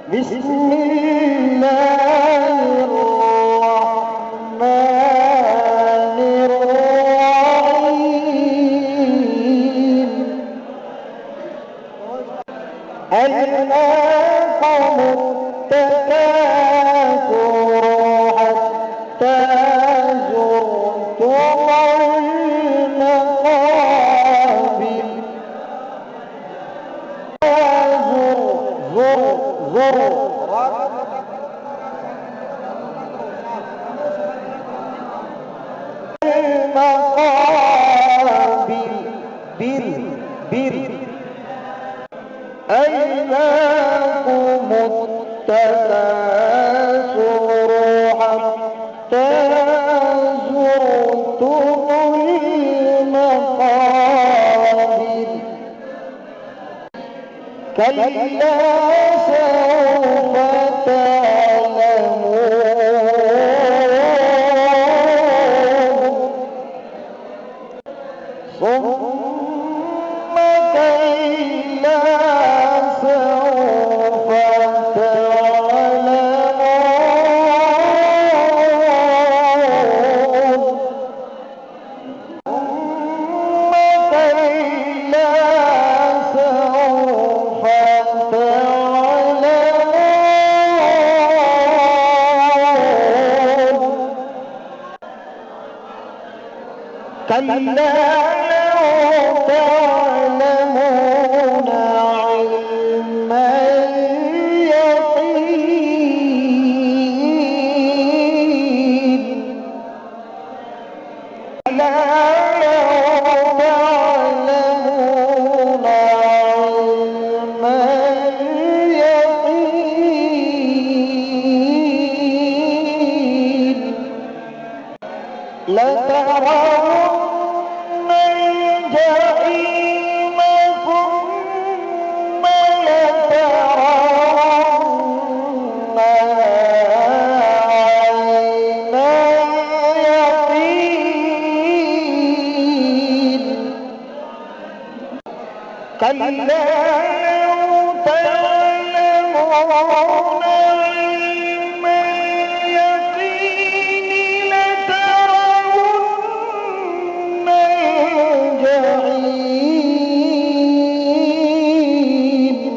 بسم الله الرحمن الرحيم ألهاكم التكاثر حتى زرتم المقابر زر المقابر بر ألهاكم التكاثر حتى زرتم المقابر كلا سوف تعلمون ثم كلا سوف تعلمون ثم كلا سوف تعلمون كلا لو تعلمون علم اليقين كلا لو تعلمون علم اليقين لترون الجحيم ثم لترونها عين اليقين كلا لو تعلمون علم اليقين لترون الجحيم